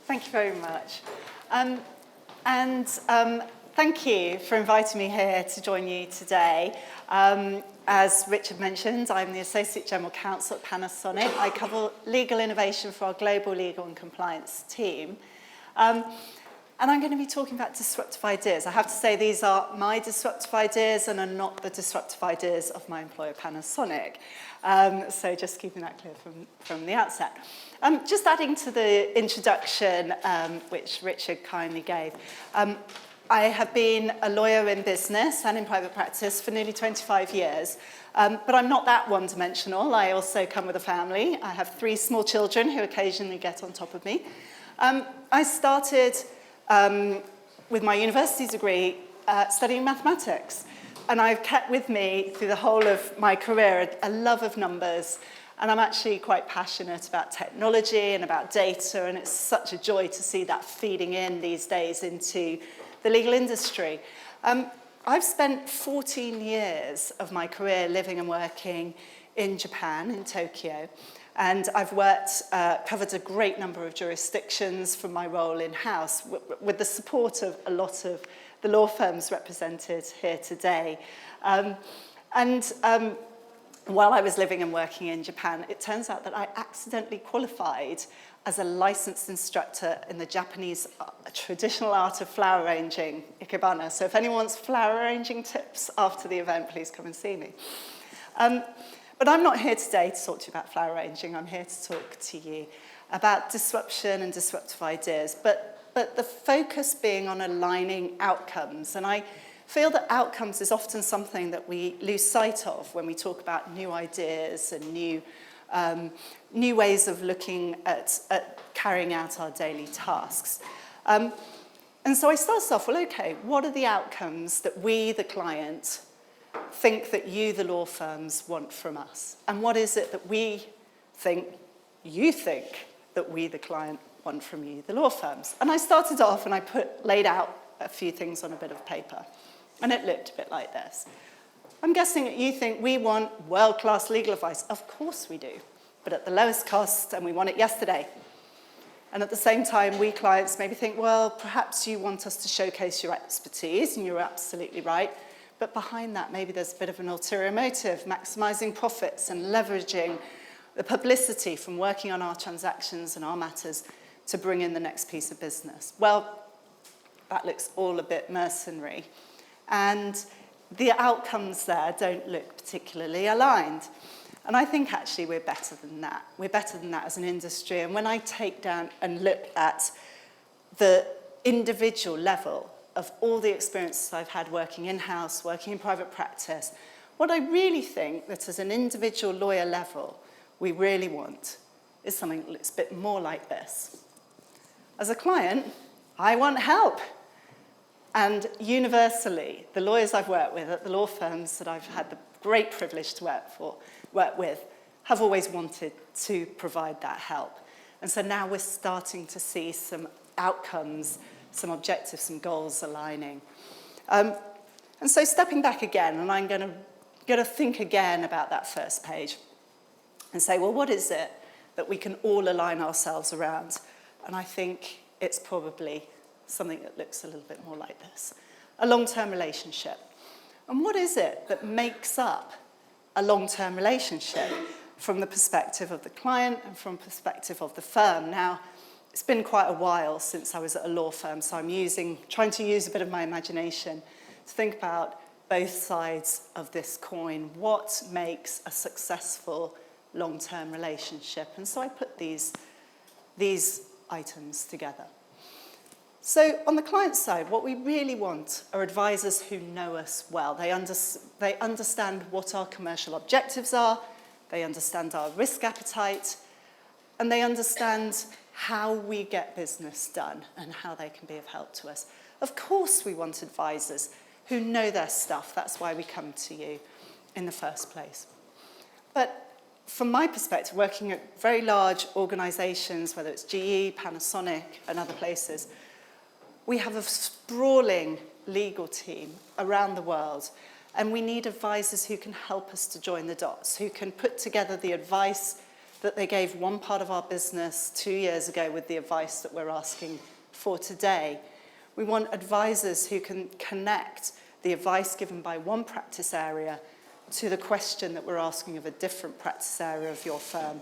Thank you very much. Thank you for inviting me here to join you today. As Richard mentioned, I'm the Associate General Counsel at Panasonic. I cover legal innovation for our global legal and compliance team. And I'm going to be talking about disruptive ideas. I have to say these are my disruptive ideas and are not the disruptive ideas of my employer, Panasonic. So just keeping that clear from the outset. Just adding to the introduction, which Richard kindly gave, I have been a lawyer in business and in private practice for nearly 25 years, but I'm not that one-dimensional. I also come with a family. I have 3 small children who occasionally get on top of me. I started with my university degree studying mathematics, and I've kept with me through the whole of my career a love of numbers, and I'm actually quite passionate about technology and about data, and it's such a joy to see that feeding in these days into the legal industry. I've spent 14 years of my career living and working in Japan, in Tokyo, and I've covered a great number of jurisdictions from my role in-house with the support of a lot of the law firms represented here today. While I was living and working in Japan, it turns out that I accidentally qualified as a licensed instructor in the Japanese traditional art of flower arranging, ikebana. So if anyone wants flower arranging tips after the event, please come and see me. But I'm not here today to talk to you about flower arranging. I'm here to talk to you about disruption and disruptive ideas, but the focus being on aligning outcomes. And I feel that outcomes is often something that we lose sight of when we talk about new ideas and new ways of looking at carrying out our daily tasks. And so I started off, well, okay, what are the outcomes that we, the client, think that you, the law firms, want from us? And what is it that we think, you think, that we, the client, want from you, the law firms? And I started off and I laid out a few things on a bit of paper. And it looked a bit like this. I'm guessing that you think we want world-class legal advice. Of course we do, but at the lowest cost, and we want it yesterday. And at the same time, we clients maybe think, well, perhaps you want us to showcase your expertise, and you're absolutely right. But behind that, maybe there's a bit of an ulterior motive, maximizing profits and leveraging the publicity from working on our transactions and our matters to bring in the next piece of business. Well, that looks all a bit mercenary. And the outcomes there don't look particularly aligned. And I think actually we're better than that. We're better than that as an industry. And when I take down and look at the individual level of all the experiences I've had working in-house, working in private practice, what I really think that as an individual lawyer level we really want is something that looks a bit more like this. As a client, I want help. And universally, the lawyers I've worked with at the law firms that I've had the great privilege to work with have always wanted to provide that help. And so now we're starting to see some outcomes, some objectives, some goals aligning. And so stepping back again, and I'm going to think again about that first page and say, well, what is it that we can all align ourselves around? And I think it's probably something that looks a little bit more like this. A long-term relationship. And what is it that makes up a long-term relationship from the perspective of the client and from the perspective of the firm? Now, it's been quite a while since I was at a law firm, so I'm trying to use a bit of my imagination to think about both sides of this coin. What makes a successful long-term relationship? And so I put these items together. So on the client side, what we really want are advisors who know us well. They understand what our commercial objectives are, they understand our risk appetite, and they understand how we get business done and how they can be of help to us. Of course we want advisors who know their stuff. That's why we come to you in the first place. But from my perspective, working at very large organizations, whether it's GE, Panasonic, and other places, we have a sprawling legal team around the world, and we need advisors who can help us to join the dots, who can put together the advice, that they gave one part of our business 2 years ago with the advice that we're asking for today. We want advisors who can connect the advice given by one practice area to the question that we're asking of a different practice area of your firm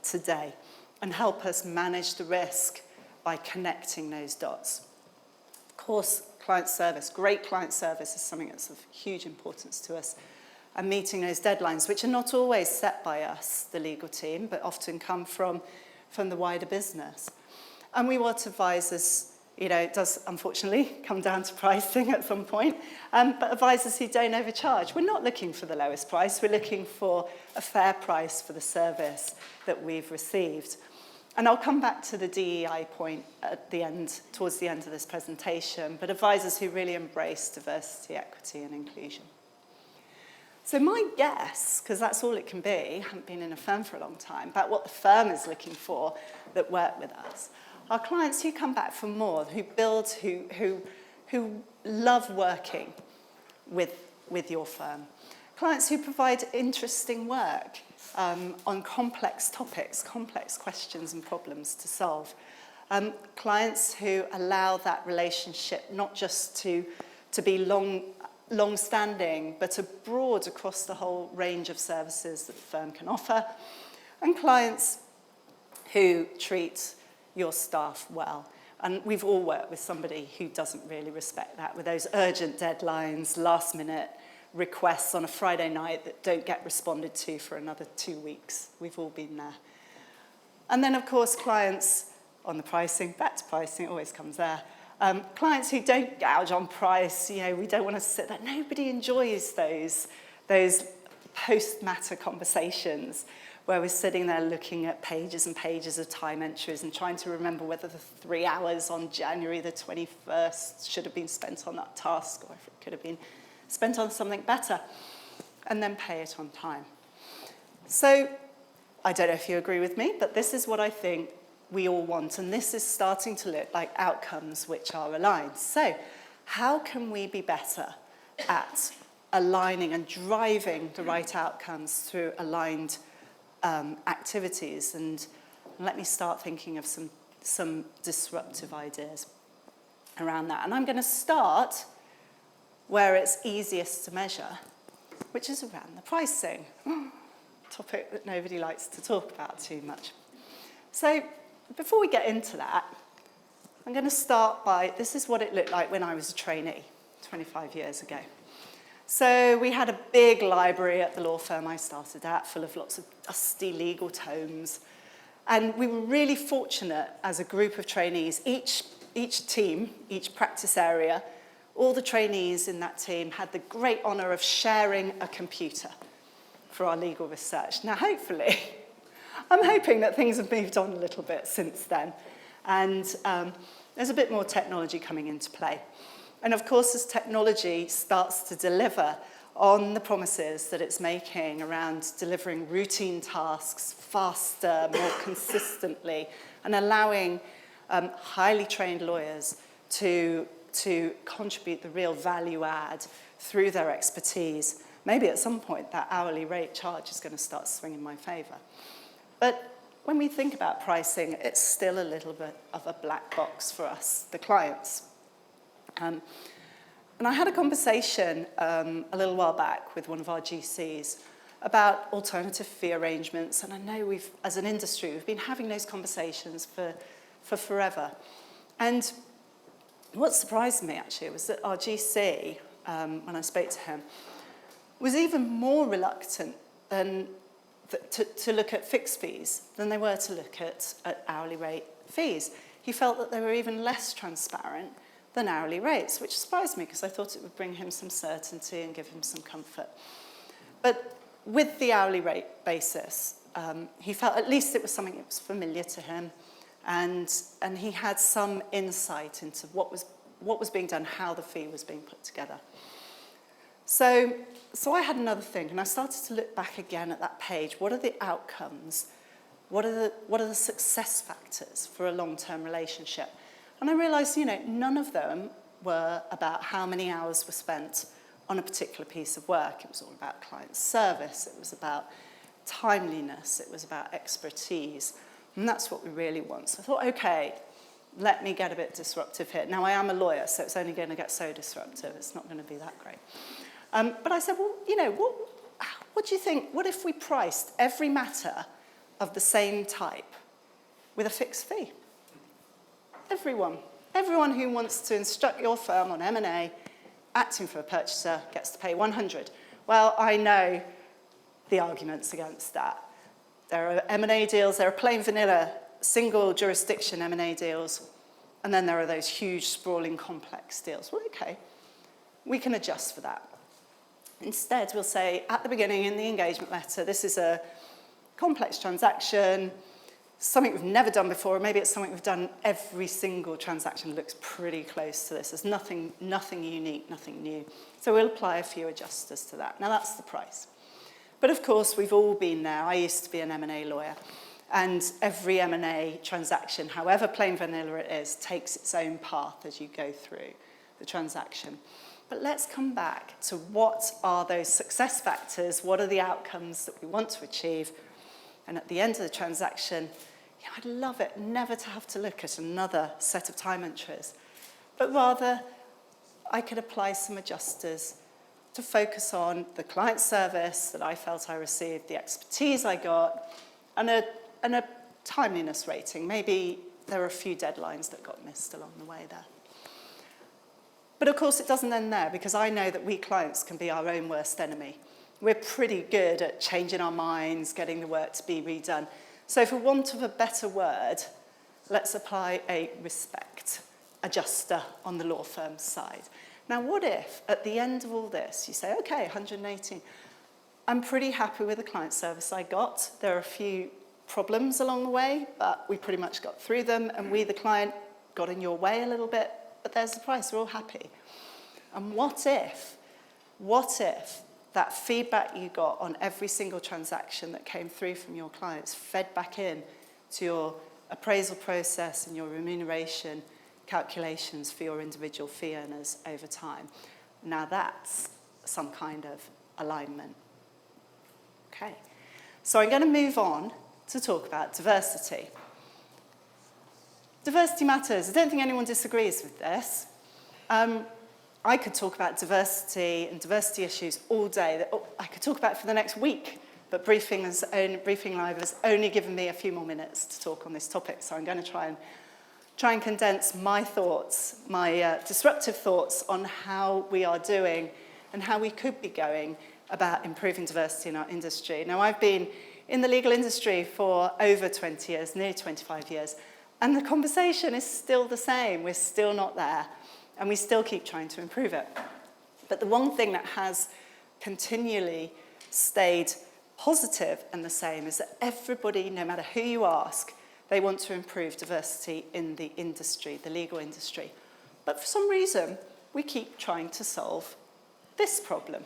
today, and help us manage the risk by connecting those dots. Of course, client service, great client service is something that's of huge importance to us, and meeting those deadlines, which are not always set by us, the legal team, but often come from the wider business. And we want advisors, it does unfortunately come down to pricing at some point, but advisors who don't overcharge. We're not looking for the lowest price, we're looking for a fair price for the service that we've received. And I'll come back to the DEI point at the end, towards the end of this presentation, but advisors who really embrace diversity, equity, and inclusion. So my guess, because that's all it can be, I haven't been in a firm for a long time, about what the firm is looking for that work with us, are clients who come back for more, who build, who love working with your firm. Clients who provide interesting work on complex topics, complex questions and problems to solve. Clients who allow that relationship not just to be long-standing, but broad across the whole range of services that the firm can offer. And clients who treat your staff well. And we've all worked with somebody who doesn't really respect that, with those urgent deadlines, last-minute requests on a Friday night that don't get responded to for another 2 weeks. We've all been there. And then, of course, clients on the pricing, back to pricing, it always comes there. Clients who don't gouge on price, we don't want to sit there. Nobody enjoys those post-matter conversations where we're sitting there looking at pages and pages of time entries and trying to remember whether the 3 hours on January the 21st should have been spent on that task or if it could have been spent on something better, and then pay it on time. So I don't know if you agree with me, but this is what I think we all want, and this is starting to look like outcomes which are aligned. So how can we be better at aligning and driving the right outcomes through aligned activities? And let me start thinking of some disruptive ideas around that. And I'm going to start where it's easiest to measure, which is around the pricing, topic that nobody likes to talk about too much. So before we get into that, I'm going to start by, this is what it looked like when I was a trainee 25 years ago. So we had a big library at the law firm I started at, full of lots of dusty legal tomes. And we were really fortunate as a group of trainees. Each team, each practice area, all the trainees in that team had the great honour of sharing a computer for our legal research. Now, hopefully, I'm hoping that things have moved on a little bit since then. And there's a bit more technology coming into play. And of course, as technology starts to deliver on the promises that it's making around delivering routine tasks faster, more consistently, and allowing highly trained lawyers to contribute the real value add through their expertise, maybe at some point that hourly rate charge is going to start swinging in my favour. But when we think about pricing, it's still a little bit of a black box for us, the clients. And I had a conversation a little while back with one of our GCs about alternative fee arrangements, and I know as an industry, we've been having those conversations for forever. And what surprised me, actually, was that our GC, when I spoke to him, was even more reluctant to look at fixed fees than they were to look at hourly rate fees. He felt that they were even less transparent than hourly rates, which surprised me because I thought it would bring him some certainty and give him some comfort. But with the hourly rate basis, he felt at least it was something that was familiar to him, and he had some insight into what was being done, how the fee was being put together. So I had another thing, and I started to look back again at that page. What are the outcomes? What are the success factors for a long-term relationship? And I realised, none of them were about how many hours were spent on a particular piece of work. It was all about client service. It was about timeliness, it was about expertise. And that's what we really want. So I thought, okay, let me get a bit disruptive here. Now, I am a lawyer, so it's only going to get so disruptive. It's not going to be that great. But I said, well, you know, what do you think? What if we priced every matter of the same type with a fixed fee? Everyone who wants to instruct your firm on M&A, acting for a purchaser, gets to pay 100. Well, I know the arguments against that. There are M&A deals, there are plain vanilla, single jurisdiction M&A deals, and then there are those huge, sprawling, complex deals. Well, okay, we can adjust for that. Instead, we'll say at the beginning in the engagement letter, this is a complex transaction, something we've never done before, or maybe it's something we've done every single transaction looks pretty close to this. There's nothing unique, nothing new. So we'll apply a few adjusters to that. Now, that's the price. But of course, we've all been there. I used to be an M&A lawyer. And every M&A transaction, however plain vanilla it is, takes its own path as you go through the transaction. But let's come back to what are those success factors, what are the outcomes that we want to achieve, and at the end of the transaction, I'd love it never to have to look at another set of time entries, but rather I could apply some adjusters to focus on the client service that I felt I received, the expertise I got, and a timeliness rating. Maybe there are a few deadlines that got missed along the way there. But of course, it doesn't end there, because I know that we clients can be our own worst enemy. We're pretty good at changing our minds, getting the work to be redone. So for want of a better word, let's apply a respect adjuster on the law firm's side. Now, what if at the end of all this, you say, okay, 118, I'm pretty happy with the client service I got. There are a few problems along the way, but we pretty much got through them, and we, the client, got in your way a little bit, but there's the price, we're all happy. And what if that feedback you got on every single transaction that came through from your clients fed back in to your appraisal process and your remuneration calculations for your individual fee earners over time? Now that's some kind of alignment. Okay, so I'm going to move on to talk about diversity. Diversity matters. I don't think anyone disagrees with this. I could talk about diversity and diversity issues all day. I could talk about it for the next week, but Briefing Live has only given me a few more minutes to talk on this topic, so I'm going to try and condense my thoughts, my disruptive thoughts on how we are doing and how we could be going about improving diversity in our industry. Now, I've been in the legal industry for over 20 years, nearly 25 years, and the conversation is still the same. We're still not there, and we still keep trying to improve it. But the one thing that has continually stayed positive and the same is that everybody, no matter who you ask, they want to improve diversity in the industry, the legal industry. But for some reason, we keep trying to solve this problem.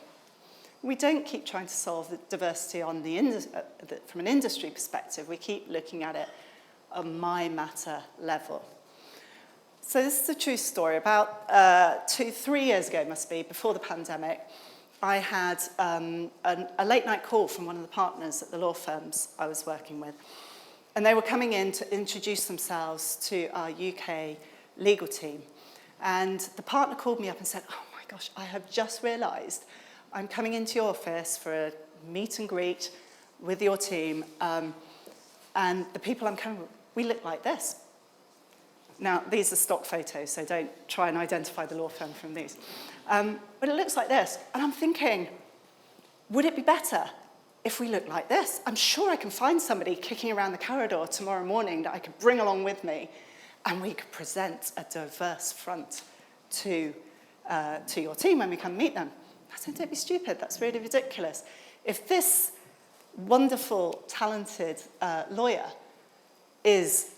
We don't keep trying to solve the diversity on from an industry perspective. We keep looking at it on my matter level. So this is a true story. About 3 years ago, must be, before the pandemic, I had a late night call from one of the partners at the law firms I was working with. And they were coming in to introduce themselves to our UK legal team. And the partner called me up and said, oh my gosh, I have just realised I'm coming into your office for a meet and greet with your team. And the people I'm coming with, we look like this. Now, these are stock photos, so don't try and identify the law firm from these. But it looks like this. And I'm thinking, would it be better if we look like this? I'm sure I can find somebody kicking around the corridor tomorrow morning that I could bring along with me, and we could present a diverse front to your team when we come meet them. I said, don't be stupid, that's really ridiculous. If this wonderful, talented lawyer is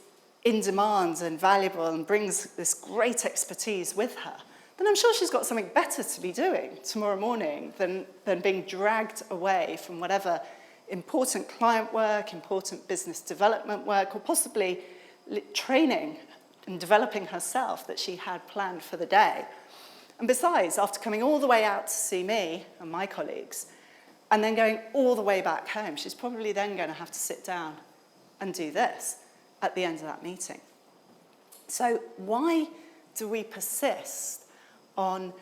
in demand and valuable and brings this great expertise with her, then I'm sure she's got something better to be doing tomorrow morning than being dragged away from whatever important client work, important business development work, or possibly training and developing herself that she had planned for the day. And besides, after coming all the way out to see me and my colleagues, and then going all the way back home. She's probably then going to have to sit down and do this at the end of that meeting. So why do we persist on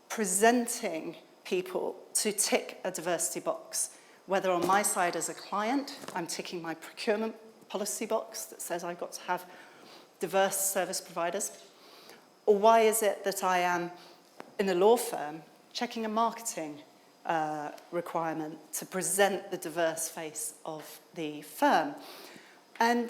presenting people to tick a diversity box? Whether on my side as a client, I'm ticking my procurement policy box that says I've got to have diverse service providers, or why is it that I am in a law firm checking a marketing requirement to present the diverse face of the firm? And,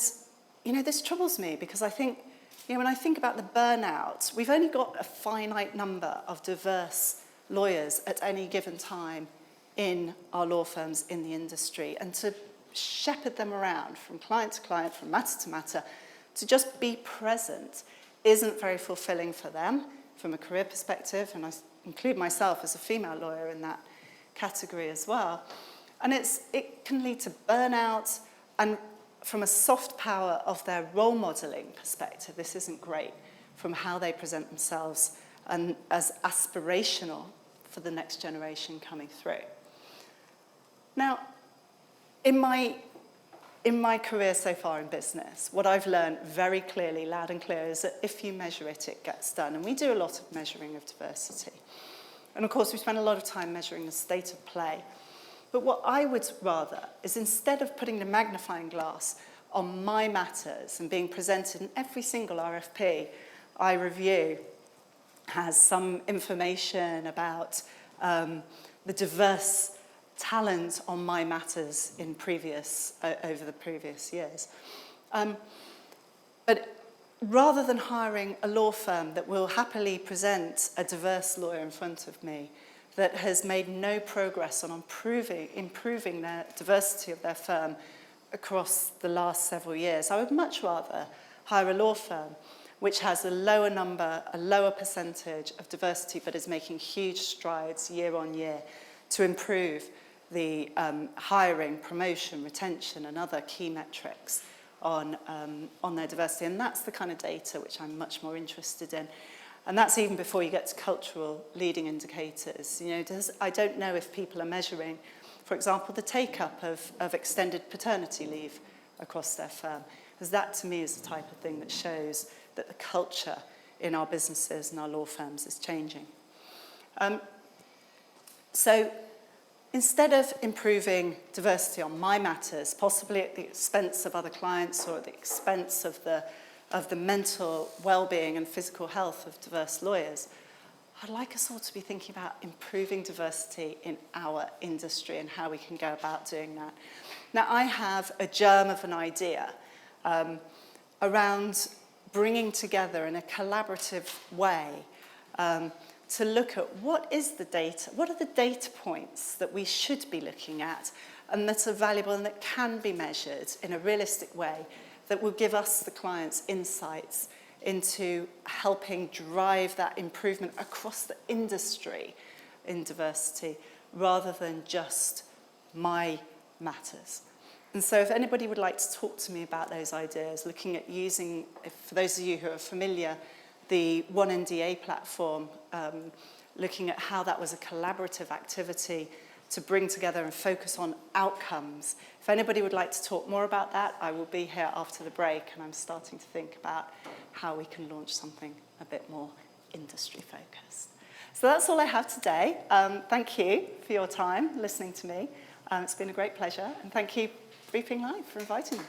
this troubles me because I think, when I think about the burnout, we've only got a finite number of diverse lawyers at any given time in our law firms in the industry, and to shepherd them around from client to client, from matter to matter, to just be present isn't very fulfilling for them from a career perspective, and I include myself as a female lawyer in that category as well. And it can lead to burnout, and from a soft power of their role modelling perspective, this isn't great from how they present themselves and as aspirational for the next generation coming through. Now, in my career so far in business, what I've learned very clearly, loud and clear, is that if you measure it, it gets done. And we do a lot of measuring of diversity. And of course, we spend a lot of time measuring the state of play. But what I would rather is, instead of putting the magnifying glass on my matters and being presented in every single RFP I review has some information about the diverse talent on my matters in over the previous years. But rather than hiring a law firm that will happily present a diverse lawyer in front of me that has made no progress on improving the diversity of their firm across the last several years, I would much rather hire a law firm which has a lower number, a lower percentage of diversity, but is making huge strides year on year to improve the hiring, promotion, retention, and other key metrics on their diversity. And that's the kind of data which I'm much more interested in. And that's even before you get to cultural leading indicators. I don't know if people are measuring, for example, the take-up of extended paternity leave across their firm, because that to me is the type of thing that shows that the culture in our businesses and our law firms is changing. So instead of improving diversity on my matters, possibly at the expense of other clients or at the expense of the mental well-being and physical health of diverse lawyers, I'd like us all to be thinking about improving diversity in our industry and how we can go about doing that. Now, I have a germ of an idea around bringing together in a collaborative way to look at what are the data points that we should be looking at and that are valuable and that can be measured in a realistic way that will give us, the clients, insights into helping drive that improvement across the industry in diversity rather than just my matters. And so if anybody would like to talk to me about those ideas, looking at using, for those of you who are familiar, the OneNDA platform, looking at how that was a collaborative activity to bring together and focus on outcomes. If anybody would like to talk more about that, I will be here after the break, and I'm starting to think about how we can launch something a bit more industry-focused. So that's all I have today. Thank you for your time listening to me. It's been a great pleasure, and thank you, Briefing Live, for inviting me.